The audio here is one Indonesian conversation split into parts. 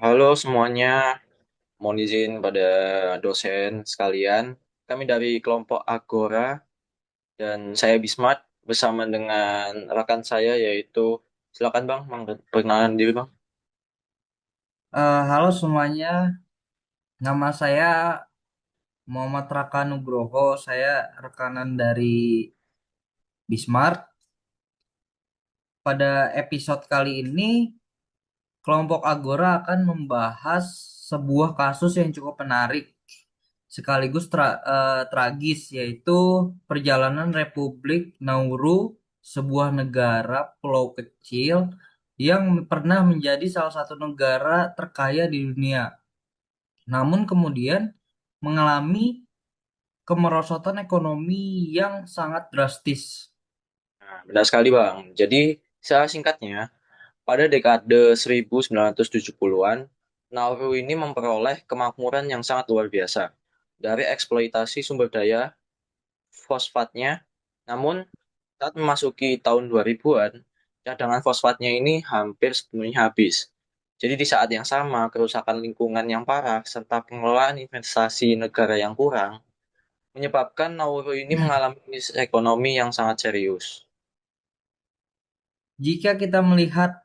Halo semuanya, mohon izin pada dosen sekalian. Kami dari kelompok Agora dan saya Bismart bersama dengan rekan saya yaitu silakan Bang, perkenalan diri Bang. Halo semuanya, nama saya Muhammad Raka Nugroho. Saya rekanan dari Bismart. Pada episode kali ini, kelompok Agora akan membahas sebuah kasus yang cukup menarik, sekaligus tragis, yaitu perjalanan Republik Nauru, sebuah negara pulau kecil yang pernah menjadi salah satu negara terkaya di dunia. Namun kemudian mengalami kemerosotan ekonomi yang sangat drastis. Nah, benar sekali Bang. Jadi secara singkatnya, pada dekade 1970-an, Nauru ini memperoleh kemakmuran yang sangat luar biasa dari eksploitasi sumber daya fosfatnya. Namun saat memasuki tahun 2000-an, cadangan fosfatnya ini hampir sepenuhnya habis. Jadi di saat yang sama, kerusakan lingkungan yang parah serta pengelolaan investasi negara yang kurang menyebabkan Nauru ini mengalami krisis ekonomi yang sangat serius. Jika kita melihat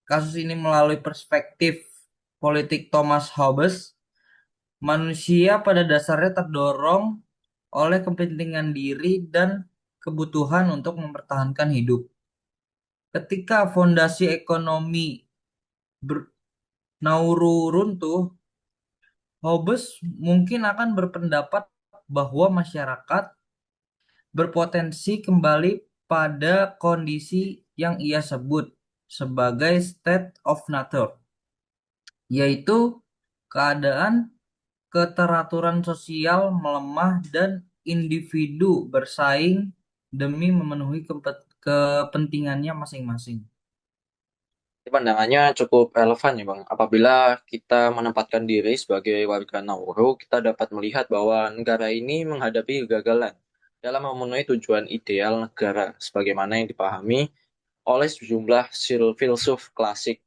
kasus ini melalui perspektif politik Thomas Hobbes, manusia pada dasarnya terdorong oleh kepentingan diri dan kebutuhan untuk mempertahankan hidup. Ketika fondasi ekonomi Nauru runtuh, Hobbes mungkin akan berpendapat bahwa masyarakat berpotensi kembali pada kondisi yang ia sebut sebagai state of nature, yaitu keadaan keteraturan sosial melemah dan individu bersaing demi memenuhi kepentingannya masing-masing. Ini pandangannya cukup relevan ya Bang. Apabila kita menempatkan diri sebagai warga Nauru, kita dapat melihat bahwa negara ini menghadapi kegagalan dalam memenuhi tujuan ideal negara sebagaimana yang dipahami oleh sejumlah filsuf klasik.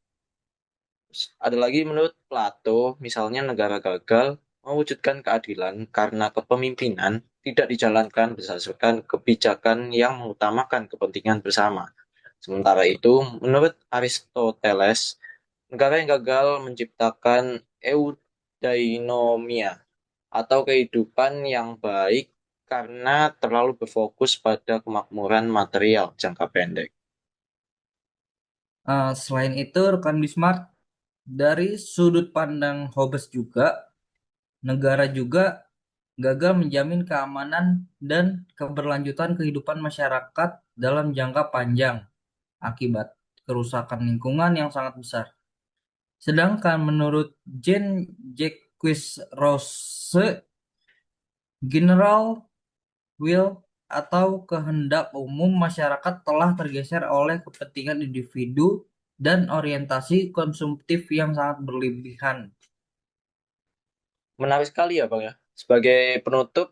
Ada lagi menurut Plato, misalnya negara gagal mewujudkan keadilan karena kepemimpinan tidak dijalankan berdasarkan kebijakan yang mengutamakan kepentingan bersama. Sementara itu, menurut Aristoteles, negara yang gagal menciptakan eudainomia atau kehidupan yang baik karena terlalu berfokus pada kemakmuran material jangka pendek. Selain itu, rekan Bismarck, dari sudut pandang Hobbes juga, negara juga gagal menjamin keamanan dan keberlanjutan kehidupan masyarakat dalam jangka panjang akibat kerusakan lingkungan yang sangat besar. Sedangkan menurut Jean-Jacques Rousseau, general will atau kehendak umum masyarakat telah tergeser oleh kepentingan individu dan orientasi konsumtif yang sangat berlebihan. Menarik sekali ya, Bang ya. Sebagai penutup,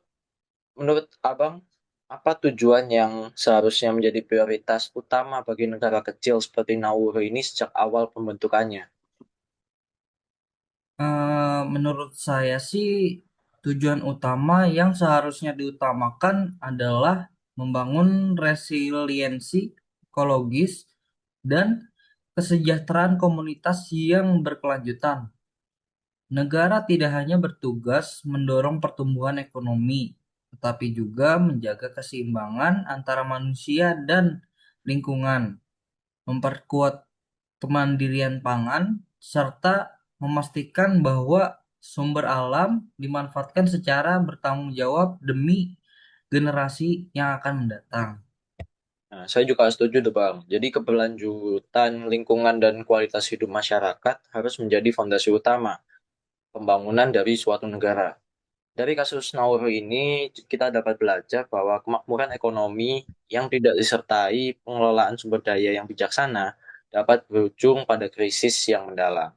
menurut Abang, apa tujuan yang seharusnya menjadi prioritas utama bagi negara kecil seperti Nauru ini sejak awal pembentukannya? Menurut saya sih tujuan utama yang seharusnya diutamakan adalah membangun resiliensi ekologis dan kesejahteraan komunitas yang berkelanjutan. Negara tidak hanya bertugas mendorong pertumbuhan ekonomi, tetapi juga menjaga keseimbangan antara manusia dan lingkungan, memperkuat kemandirian pangan, serta memastikan bahwa sumber alam dimanfaatkan secara bertanggung jawab demi generasi yang akan mendatang. Nah, saya juga setuju tuh, Bang. Jadi keberlanjutan lingkungan dan kualitas hidup masyarakat harus menjadi fondasi utama pembangunan dari suatu negara. Dari kasus Nauru ini, kita dapat belajar bahwa kemakmuran ekonomi yang tidak disertai pengelolaan sumber daya yang bijaksana dapat berujung pada krisis yang mendalam.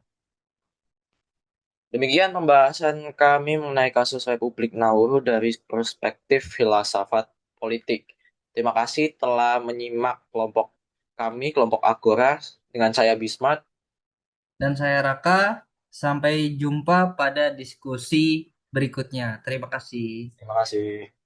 Demikian pembahasan kami mengenai kasus Republik Nauru dari perspektif filsafat politik. Terima kasih telah menyimak kelompok kami, kelompok Agora, dengan saya Bismart. Dan saya Raka, Sampai jumpa pada diskusi berikutnya. Terima kasih. Terima kasih.